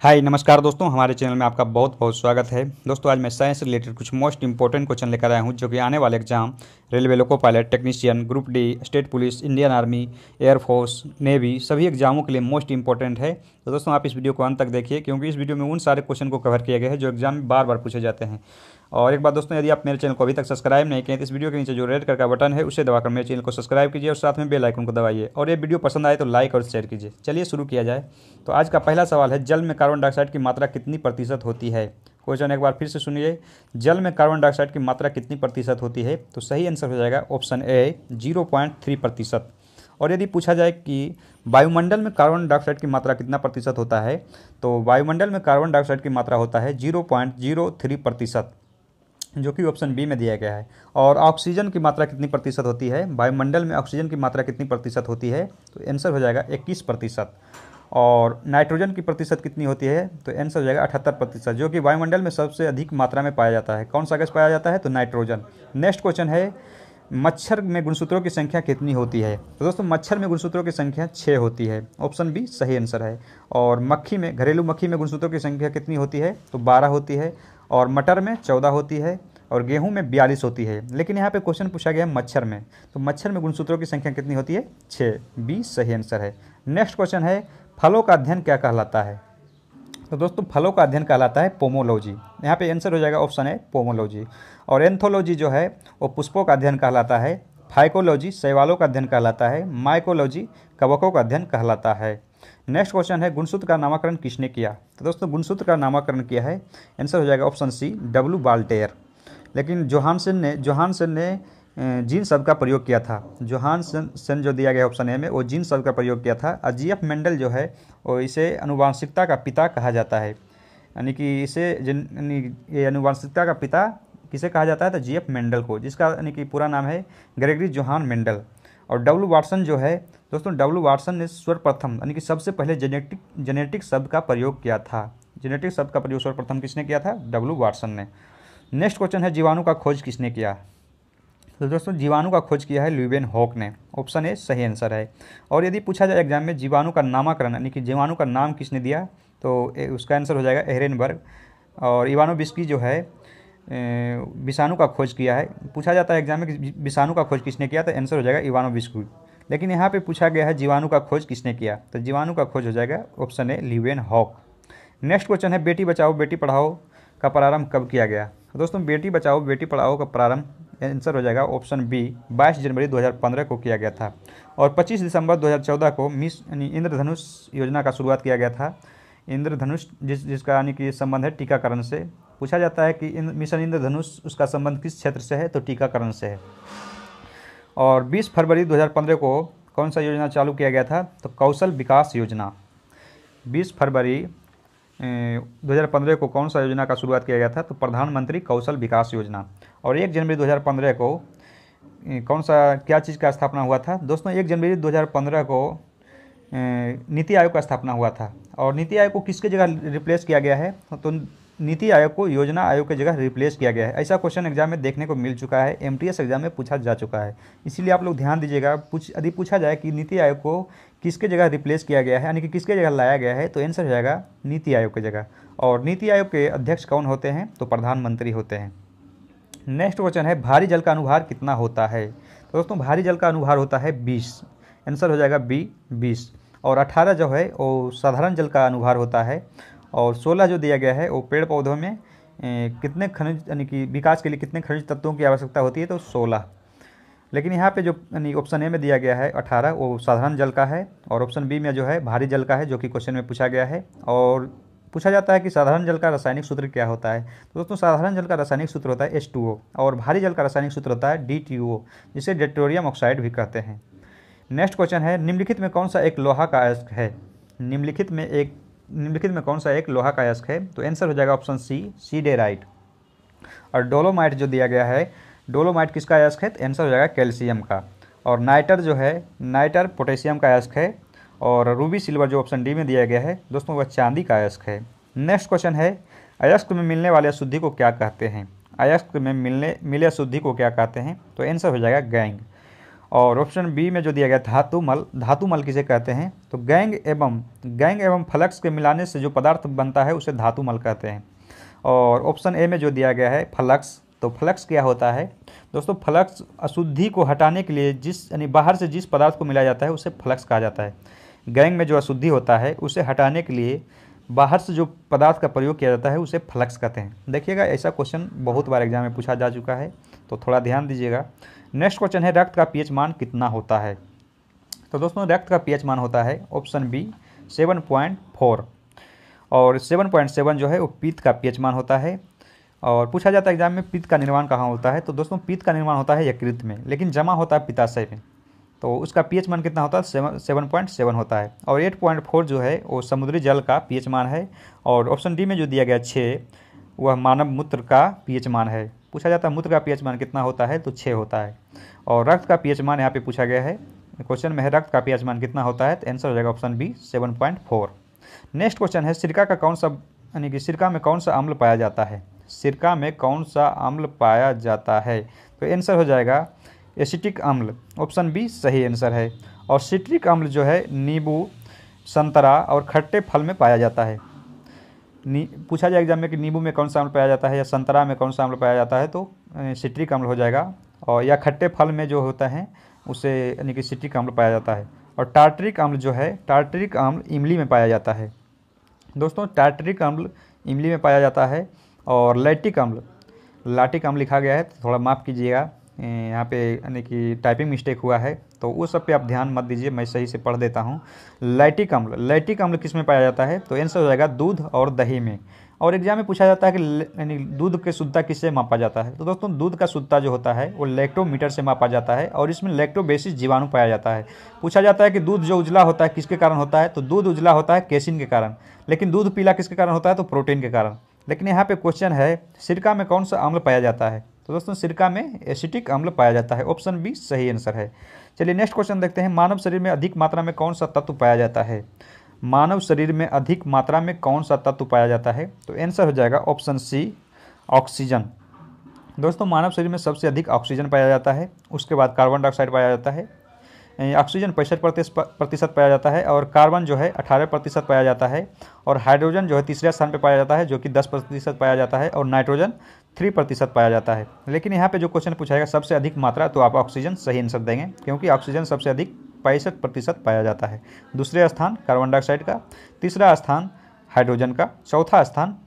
हाय नमस्कार दोस्तों, हमारे चैनल में आपका बहुत बहुत स्वागत है। दोस्तों आज मैं साइंस से रिलेटेड कुछ मोस्ट इंपॉर्टेंट क्वेश्चन लेकर आया हूं जो कि आने वाले exam railway loco pilot technician, group D, state police, Indian army, air force, navy सभी एग्जामों के लिए मोस्ट इंपॉर्टेंट है। तो दोस्तों आप इस वीडियो को अंत तक देखिए क्योंकि इस वीडियो में उन सारे क्वेश्चन को कवर किया गया है जो एग्जाम में बार बार पूछे जाते हैं। और एक बात दोस्तों, यदि आप मेरे चैनल को अभी तक सब्सक्राइब नहीं किए तो इस वीडियो के नीचे जो रेड कलर का बटन है उसे दबाकर मेरे चैनल को सब्सक्राइब कीजिए और साथ में बेल आइकन को दबाइए। और ये वीडियो पसंद आए तो लाइक और शेयर कीजिए। चलिए शुरू किया जाए। तो आज का पहला सवाल है, जल में कार्बन डाइऑक्साइड की मात्रा कितनी प्रतिशत होती है। क्वेश्चन एक बार फिर से सुनिए, जल में कार्बन डाइऑक्साइड की मात्रा कितनी प्रतिशत होती है। तो सही आंसर हो जाएगा ऑप्शन ए 0.3%। और यदि पूछा जाए कि वायुमंडल में कार्बन डाइऑक्साइड की मात्रा कितना प्रतिशत होता है, तो वायुमंडल में कार्बन डाइऑक्साइड की मात्रा होता है 0.03%, जो कि ऑप्शन बी में दिया गया है। और ऑक्सीजन की मात्रा कितनी प्रतिशत होती है, वायुमंडल में ऑक्सीजन की मात्रा कितनी प्रतिशत होती है, तो आंसर हो जाएगा 21%। और नाइट्रोजन की प्रतिशत कितनी होती है, तो आंसर हो जाएगा 78%, जो कि वायुमंडल में सबसे अधिक मात्रा में पाया जाता है। कौन सा गैस पाया जाता है, तो नाइट्रोजन। नेक्स्ट क्वेश्चन है, मच्छर में गुणसूत्रों की संख्या कितनी होती है। तो दोस्तों मच्छर में गुणसूत्रों की संख्या 6 होती है, ऑप्शन बी सही आंसर है। और मक्खी में, घरेलू मक्खी में गुणसूत्रों की संख्या कितनी होती है, तो 12 होती है। और मटर में 14 होती है और गेहूं में 42 होती है। लेकिन यहाँ पे क्वेश्चन पूछा गया है मच्छर में, तो मच्छर में गुणसूत्रों की संख्या कितनी होती है, 6, बी सही आंसर है। नेक्स्ट क्वेश्चन है, फलों का अध्ययन क्या कहलाता है। तो दोस्तों फलों का अध्ययन कहलाता है पोमोलॉजी। यहाँ पे आंसर हो जाएगा ऑप्शन है पोमोलॉजी। और एंथोलॉजी जो है वो पुष्पों का अध्ययन कहलाता है। फाइकोलॉजी शैवालों का अध्ययन कहलाता है। माइकोलॉजी कवकों का अध्ययन कहलाता है। नेक्स्ट क्वेश्चन है, गुणसूत्र का नामकरण किसने किया। तो दोस्तों गुणसूत्र का नामकरण किया है, आंसर हो जाएगा ऑप्शन सी डब्ल्यू बाल्टेयर। लेकिन जोहानसन ने जीन शब्द का प्रयोग किया था। जोहानसन जो दिया गया ऑप्शन ए में, वो जीन शब्द का प्रयोग किया था। और जीएफ मेंडल जो है वो इसे अनुवांशिकता का पिता कहा जाता है। यानी कि ये अनुवांशिकता का पिता किसे कहा जाता है, तो जीएफ मेंडल को, जिसका यानी कि पूरा नाम है ग्रेगरी जोहान मेंडल। और डब्ल्यू वाटसन जो है दोस्तों, डब्ल्यू वाटसन ने सर्वप्रथम यानी कि सबसे पहले जेनेटिक शब्द का प्रयोग किया था। जेनेटिक शब्द का प्रयोग सर्वप्रथम किसने किया था, डब्ल्यू वाटसन ने। नेक्स्ट क्वेश्चन है, जीवाणु का खोज किसने किया। तो दोस्तों जीवाणु का खोज किया है ल्यूवेन हॉक ने, ऑप्शन ए सही आंसर है। और यदि पूछा जाए एग्जाम में जीवाणु का नामकरण यानी कि जीवाणु का नाम किसने दिया, तो उसका आंसर हो जाएगा एहरेनबर्ग। और इवानोविस्की जो है विषाणु का खोज किया है। पूछा जाता है एग्जाम में कि विषाणु का खोज किसने किया, तो आंसर हो जाएगा इवानोविस्की। लेकिन यहाँ पे पूछा गया है जीवाणु का खोज किसने किया, तो जीवाणु का खोज हो जाएगा option A Leeuwenhoek. Next question है, बेटी बचाओ बेटी पढ़ाओ का प्रारंभ कब किया गया। तो दोस्तों बेटी बचाओ बेटी पढ़ाओ का प्रारंभ आंसर हो जाएगा ऑप्शन बी 22 जनवरी 2015 को किया गया था। और 25 दिसंबर 2014 को मिस यानी इंद्रधनुष योजना का शुरुआत किया गया था। इंद्रधनुष जिसका यानी कि संबंध है टीकाकरण से। पूछा जाता है कि मिशन इंद्रधनुष उसका संबंध किस क्षेत्र से है, तो टीकाकरण से है। और 20 फरवरी 2015 को कौन सा योजना चालू किया गया था, तो कौशल विकास योजना। 20 फरवरी 2015 को कौन सा योजना का शुरुआत किया गया था, तो प्रधानमंत्री कौशल विकास योजना। और 1 जनवरी 2015 को कौन सा क्या चीज़ का स्थापना हुआ था, दोस्तों 1 जनवरी 2015 को नीति आयोग का स्थापना हुआ था। और नीति आयोग को किसके जगह रिप्लेस किया गया है, तो नीति आयोग को योजना आयोग की जगह रिप्लेस किया गया है। ऐसा क्वेश्चन एग्जाम में देखने को मिल चुका है, एमटीएस एग्जाम में पूछा जा चुका है। इसीलिए आप लोग ध्यान दीजिएगा, यदि पूछा जाए कि नीति आयोग को किसके जगह रिप्लेस किया गया है यानी कि किसके जगह लाया गया है, तो आंसर हो जाएगा नीति आयोग की जगह। और नीति आयोग के अध्यक्ष कौन होते हैं, तो प्रधानमंत्री होते हैं। नेक्स्ट क्वेश्चन है, भारी जल का अनुभार कितना होता है। तो दोस्तों भारी जल का अनुभार होता है 20, आंसर हो जाएगा बी 20। और 18 जो है वो साधारण जल का अनुभार होता है। और 16 जो दिया गया है वो पेड़ पौधों में कितने खनिज यानी कि विकास के लिए कितने खनिज तत्वों की आवश्यकता होती है, तो 16। लेकिन यहाँ पे जो यानी ऑप्शन ए में दिया गया है 18 वो साधारण जल का है। और ऑप्शन बी में जो है भारी जल का है, जो कि क्वेश्चन में पूछा गया है। और पूछा जाता है कि साधारण जल का रासायनिक सूत्र क्या होता है। तो दोस्तों साधारण जल का रासायनिक सूत्र होता है H2O। और भारी जल का रासायनिक सूत्र होता है D2O, जिसे डेट्रोरियम ऑक्साइड भी कहते हैं। नेक्स्ट क्वेश्चन है, निम्नलिखित में कौन सा एक लोहा का अयस्क है। निम्नलिखित में कौन सा एक लोहा का अयस्क है, तो आंसर हो जाएगा ऑप्शन सी सीडेराइट। और डोलोमाइट जो दिया गया है, डोलोमाइट किसका अयस्क है, तो आंसर हो जाएगा कैल्शियम का। और नाइटर जो है, नाइटर पोटेशियम का अयस्क है। और रूबी सिल्वर जो ऑप्शन डी में दिया गया है दोस्तों, वह चांदी का अयस्क है। नेक्स्ट क्वेश्चन है, अयस्क में मिलने वाले अशुद्धि को क्या कहते हैं। अयस्क में मिले अशुद्धि को क्या कहते हैं, तो आंसर हो जाएगा गैंग। और ऑप्शन बी में जो दिया गया धातुमल, धातुमल किसे कहते हैं? तो गैंग एवं फ्लक्स के मिलाने से जो पदार्थ बनता है उसे धातुमल कहते हैं। और ऑप्शन ए में जो दिया गया है फ्लक्स, तो फ्लक्स क्या होता है? दोस्तों फ्लक्स अशुद्धि को हटाने के लिए यानी बाहर से जिस पदार्थ को मिलाया जाता है उसे फ्लक्स कहा जाता है। गैंग में जो अशुद्धि होता है उसे हटाने के लिए बाहर से जो पदार्थ का प्रयोग किया जाता है उसे फ्लक्स कहते हैं। देखिएगा ऐसा क्वेश्चन बहुत बार एग्जाम में पूछा जा चुका है, तो थोड़ा ध्यान दीजिएगा। नेक्स्ट क्वेश्चन है रक्त का पीएच मान कितना होता है? तो दोस्तों रक्त का पीएच मान होता है ऑप्शन बी 7.4, और 7.7 जो है वो पित्त का पीएच मान होता है। और पूछा जाता है एग्जाम में पित्त का निर्माण कहाँ होता है? तो दोस्तों पित्त का निर्माण होता है यकृत में, लेकिन जमा होता है पित्ताशय में। तो उसका पीएच मान कितना होता है? 7.7 होता है। और 8.4 जो है वो समुद्री जल का पीएच मान है। और ऑप्शन डी में जो दिया गया 6 वह मानव मूत्र का पीएच मान है। पूछा जाता है मूत्र का पीएच मान कितना होता है? तो 6 होता है। और रक्त का पीएच मान यहाँ पे पूछा गया है, क्वेश्चन में है रक्त का पीएच मान कितना होता है? तो आंसर हो जाएगा ऑप्शन बी 7.4। नेक्स्ट क्वेश्चन है सिरका का कौन सा यानी कि सिरका में कौन सा अम्ल पाया जाता है? सिरका में कौन सा अम्ल पाया जाता है? तो आंसर हो जाएगा एसिटिक अम्ल, ऑप्शन बी सही आंसर है। और सिट्रिक अम्ल जो है नींबू, संतरा और खट्टे फल में पाया जाता है। पूछा जाए एग्जाम में कि नींबू में कौन सा अम्ल पाया जाता है या संतरा में कौन सा अम्ल पाया जाता है, तो सिट्रिक अम्ल हो जाएगा। और या खट्टे फल में जो होता है उसे यानी कि सिट्रिक अम्ल पाया जाता है। और टार्टरिक अम्ल जो है, टार्टरिक अम्ल इमली में पाया जाता है। दोस्तों टार्टरिक अम्ल इमली में पाया जाता है। और लैक्टिक अम्ल, लाटिक अम्ल लिखा गया है तो थोड़ा माफ़ कीजिएगा, यहाँ पे यानी कि टाइपिंग मिस्टेक हुआ है, तो उस सब पे आप ध्यान मत दीजिए, मैं सही से पढ़ देता हूँ। लैक्टिक अम्ल किस में पाया जाता है? तो आंसर हो जाएगा दूध और दही में। और एग्जाम में पूछा जाता है कि यानी दूध की शुद्धता किससे मापा जाता है? तो दोस्तों दूध का शुद्धता जो होता है वो लैक्टोमीटर से मापा जाता है, और इसमें लैक्टोबेसिस जीवाणु पाया जाता है। पूछा जाता है कि दूध जो उजला होता है किसके कारण होता है? तो दूध उजला होता है केसिन के कारण, लेकिन दूध पीला किसके कारण होता है? तो प्रोटीन के कारण। लेकिन यहाँ पे क्वेश्चन है सिरका में कौन सा अम्ल पाया जाता है? तो दोस्तों सिरका में एसिटिक अम्ल पाया जाता है, ऑप्शन बी सही आंसर है। चलिए नेक्स्ट क्वेश्चन देखते हैं, मानव शरीर में अधिक मात्रा में कौन सा तत्व पाया जाता है? मानव शरीर में अधिक मात्रा में कौन सा तत्व पाया जाता है? तो आंसर हो जाएगा ऑप्शन सी ऑक्सीजन। दोस्तों मानव शरीर में सबसे अधिक ऑक्सीजन पाया जाता है, उसके बाद कार्बन डाइऑक्साइड पाया जाता है। ऑक्सीजन 65% पाया जाता है, और कार्बन जो है 18% पाया जाता है, और हाइड्रोजन जो है तीसरे स्थान पर पाया जाता है जो कि 10% पाया जाता है, और नाइट्रोजन 3% पाया जाता है। लेकिन यहाँ पे जो क्वेश्चन पूछाएगा सबसे अधिक मात्रा, तो आप ऑक्सीजन सही आंसर देंगे, क्योंकि ऑक्सीजन सबसे अधिक 65% पाया जाता है। दूसरे स्थान कार्बन डाइऑक्साइड का, तीसरा स्थान हाइड्रोजन का, चौथा स्थान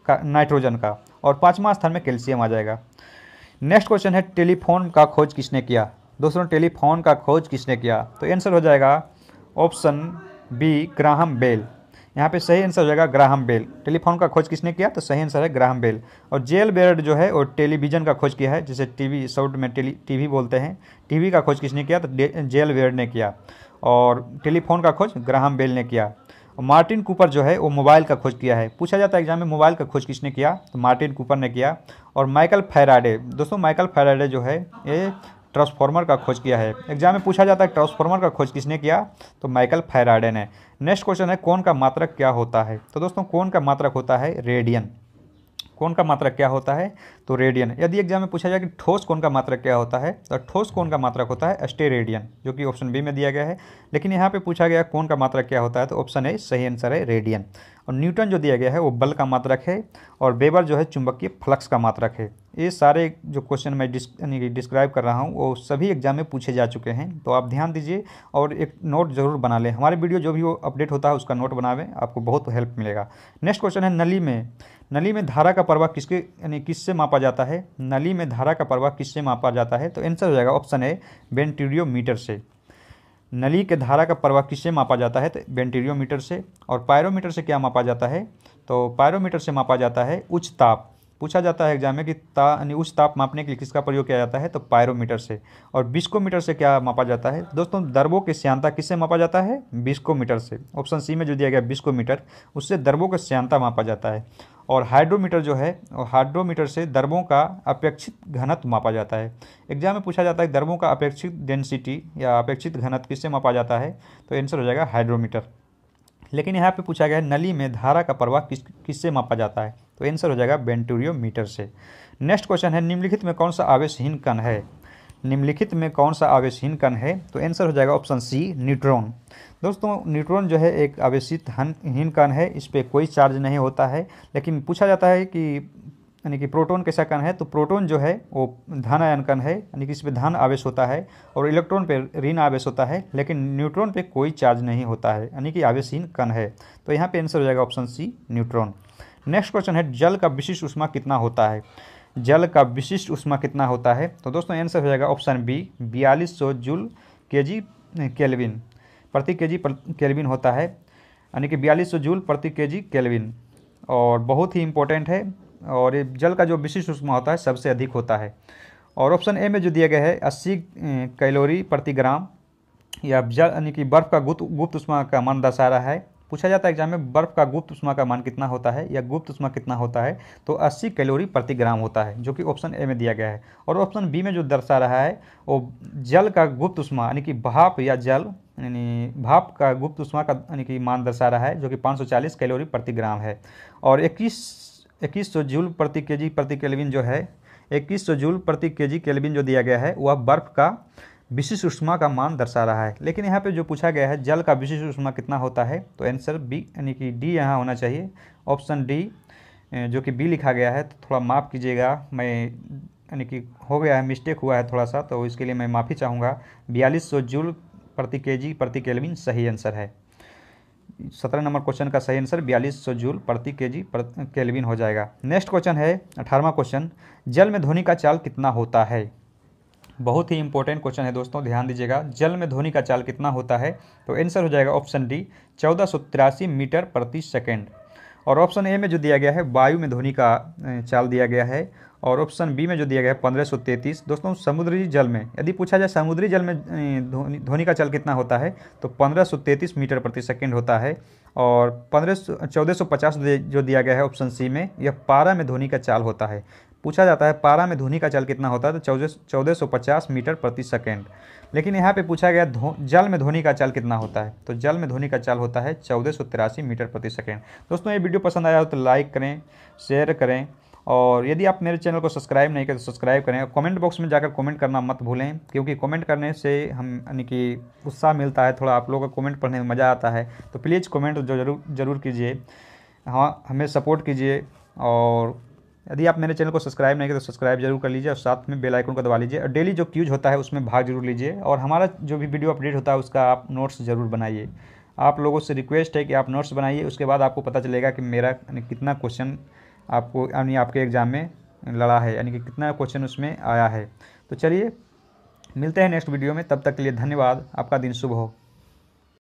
नाइट्रोजन का, और पाँचवा स्थान में कैल्शियम आ जाएगा। नेक्स्ट क्वेश्चन है टेलीफोन का खोज किसने किया? दोस्तों टेलीफोन का खोज किसने किया? तो आंसर हो जाएगा ऑप्शन बी ग्राहम बेल। यहाँ पे सही आंसर हो जाएगा ग्राहम बेल। टेलीफोन का खोज किसने किया? तो सही आंसर है ग्राहम बेल। और जेल बेयर्ड जो है वो टेलीविज़न का खोज किया है, जिसे टीवी शॉर्ट में टीवी बोलते हैं। टीवी का खोज किसने किया? तो जेल बेयर्ड ने किया। और टेलीफोन का खोज ग्राहम बेल ने किया। और मार्टिन कूपर जो है वो मोबाइल का खोज किया है। पूछा जाता है एग्जाम में मोबाइल का खोज किसने किया? तो मार्टिन कूपर ने किया। और माइकल फैराडे, दोस्तों माइकल फैराडे जो है ये ट्रांसफार्मर का खोज किया है। एग्जाम में पूछा जाता है ट्रांसफार्मर का खोज किसने किया? तो माइकल फैराडे ने। नेक्स्ट क्वेश्चन है कौन का मात्रक क्या होता है? तो दोस्तों कौन का मात्रक होता है? रेडियन। कौन का मात्रक क्या होता है? तो रेडियन। यदि एग्जाम में पूछा जाए कि ठोस कौन का मात्रक क्या होता है, तो ठोस कौन का मात्रक होता है? स्टेरेडियन, जो कि ऑप्शन बी में दिया गया है। लेकिन यहाँ पे पूछा गया कौन का मात्रक क्या होता है, तो ऑप्शन ए सही आंसर है रेडियन। और न्यूटन जो दिया गया है वो बल का मात्रक है, और वेबर जो है चुंबकीय फ्लक्स का मात्रक है। ये सारे जो क्वेश्चन मैं डिस्क्राइब कर रहा हूँ वो सभी एग्जाम में पूछे जा चुके हैं, तो आप ध्यान दीजिए और एक नोट जरूर बना लें। हमारे वीडियो जो भी वो अपडेट होता है उसका नोट बनावें, आपको बहुत हेल्प मिलेगा। नेक्स्ट क्वेश्चन है नली में धारा का प्रवाह किससे मापा जाता है? नली में धारा का प्रवाह किससे मापा जाता है? तो आंसर हो जाएगा ऑप्शन ए वेंटीरियोमीटर से। नली के धारा का प्रवाह किससे मापा जाता है? तो वेंटीरियोमीटर से। और पायरोमीटर से क्या मापा जाता है? तो पायरोमीटर से मापा जाता है उच्च ताप। पूछा जाता है एग्जाम में कि उच्च ताप मापने के लिए किसका प्रयोग किया जाता है? तो पायरोमीटर से। और बिस्कोमीटर से क्या मापा जाता है? दोस्तों दर्बों की श्यानता किससे मापा जाता है? बिस्कोमीटर से। ऑप्शन सी में जो दिया गया बिस्कोमीटर, उससे दर्बों का श्यानता मापा जाता है। और हाइड्रोमीटर जो है, हाइड्रोमीटर से दर्बों का अपेक्षित घनत्व मापा जाता है। एग्जाम में पूछा जाता है दर्बों का अपेक्षित डेंसिटी या अपेक्षित घनत्व किससे मापा जाता है? तो आंसर हो जाएगा हाइड्रोमीटर। लेकिन यहाँ पे पूछा गया है नली में धारा का प्रवाह किससे मापा जाता है? तो आंसर हो जाएगा वेंटीरियोमीटर से। नेक्स्ट क्वेश्चन है निम्नलिखित में कौन सा आवेशहीन कण है? निम्नलिखित में कौन सा आवेशहीन कण है? तो आंसर हो जाएगा ऑप्शन सी, न्यूट्रॉन। दोस्तों न्यूट्रॉन जो है एक आवेशित हीन कण है, इस पर कोई चार्ज नहीं होता है। लेकिन पूछा जाता है कि यानी कि प्रोटॉन कैसा कण है? तो प्रोटॉन जो है वो धन आयन कण है, यानी कि इस पर धन आवेश होता है और इलेक्ट्रॉन पे ऋण आवेश होता है, लेकिन न्यूट्रॉन पे कोई चार्ज नहीं होता है, यानी कि आवेशहीन कण है। तो यहाँ पे आंसर हो जाएगा option C, neutron. Next question है, जल का विशिष्ट ऊष्मा कितना होता है? जल का विशिष्ट ऊष्मा कितना होता है? तो दोस्तों आंसर हो जाएगा option B, 4200 joule KG kelvin प्रति केजी केल्विन होता है, यानी कि 4200 जूल प्रति केजी केल्विन। और बहुत ही इंपॉर्टेंट है, और ये जल का जो विशिष्ट ऊष्मा होता है सबसे अधिक होता है। और ऑप्शन ए में जो दिया गया है 80 कैलोरी प्रति ग्राम, या जल यानी कि बर्फ़ का गुप्त ऊष्मा का मान दर्शा रहा है। पूछा जाता है एग्जाम में बर्फ़ का गुप्त ऊष्मा का मान कितना होता है या गुप्त ऊष्मा कितना होता है? तो 80 कैलोरी प्रति ग्राम होता है, जो कि ऑप्शन ए में दिया गया है। और ऑप्शन बी में जो दर्शा रहा है वो जल का गुप्त ऊष्मा यानी कि भाप या जल यानी भाप का गुप्त ऊष्मा का यानी कि मान दर्शा रहा है, जो कि 540 कैलोरी प्रति ग्राम है। और 2100 जूल प्रति केजी प्रति केल्विन जो है, 2100 जूल प्रति केजी केल्विन जो दिया गया है वह बर्फ़ का विशिष्ट ऊष्मा का मान दर्शा रहा है। लेकिन यहाँ पे जो पूछा गया है जल का विशिष्ट ऊष्मा कितना होता है, तो आंसर बी यानी कि डी यहाँ होना चाहिए, ऑप्शन डी, जो कि बी लिखा गया है। तो थोड़ा माफ़ कीजिएगा, मैं यानी कि हो गया है, मिस्टेक हुआ है थोड़ा सा, तो इसके लिए मैं माफ़ी चाहूँगा। 4200 जूल प्रति केजी प्रति केल्विन सही आंसर है। 17 नंबर क्वेश्चन का सही आंसर 4200 जूल प्रति केजी केल्विन हो जाएगा। नेक्स्ट क्वेश्चन है 18वां क्वेश्चन, जल में ध्वनि का चाल कितना होता है? बहुत ही इंपॉर्टेंट क्वेश्चन है दोस्तों, ध्यान दीजिएगा। जल में ध्वनि का चाल कितना होता है? तो आंसर हो जाएगा ऑप्शन डी, 1483 मीटर प्रति सेकेंड। और ऑप्शन ए में जो दिया गया है वायु में ध्वनि का चाल दिया गया है। और ऑप्शन बी में जो दिया गया है 1533। दोस्तों समुद्री जल में यदि पूछा जाए समुद्री जल में ध्वनि का चाल कितना होता है, तो 1533 मीटर प्रति सेकेंड होता है। और 1450 जो दिया गया है ऑप्शन सी में, यह पारा में ध्वनि का चाल होता है। पूछा जाता है पारा में ध्वनि का चाल कितना होता है, तो 1450 मीटर प्रति सेकेंड। लेकिन यहाँ पे पूछा गया जल में ध्वनि का चाल कितना होता है, तो जल में ध्वनि का चाल होता है 1483 मीटर प्रति सेकेंड। दोस्तों ये वीडियो पसंद आया हो तो लाइक करें, शेयर करें, और यदि आप मेरे चैनल को सब्सक्राइब नहीं करें तो सब्सक्राइब करें। कमेंट बॉक्स में जाकर कमेंट करना मत भूलें, क्योंकि कमेंट करने से हम यानी कि उत्साह मिलता है, थोड़ा आप लोगों को कमेंट पढ़ने में मज़ा आता है। तो प्लीज़ कमेंट जो ज़रूर कीजिए, हाँ हमें सपोर्ट कीजिए। और यदि आप मेरे चैनल को सब्सक्राइब नहीं करें तो सब्सक्राइब जरूर कर लीजिए, और साथ में बेल आइकन को दबा लीजिए। और डेली जो क्यूज होता है उसमें भाग जरूर लीजिए, और हमारा जो भी वीडियो अपडेट होता है उसका आप नोट्स ज़रूर बनाइए। आप लोगों से रिक्वेस्ट है कि आप नोट्स बनाइए, उसके बाद आपको पता चलेगा कि मेरा कितना क्वेश्चन आपको यानी आपके एग्ज़ाम में लड़ा है, यानी कि कितना क्वेश्चन उसमें आया है। तो चलिए मिलते हैं नेक्स्ट वीडियो में, तब तक के लिए धन्यवाद। आपका दिन शुभ हो।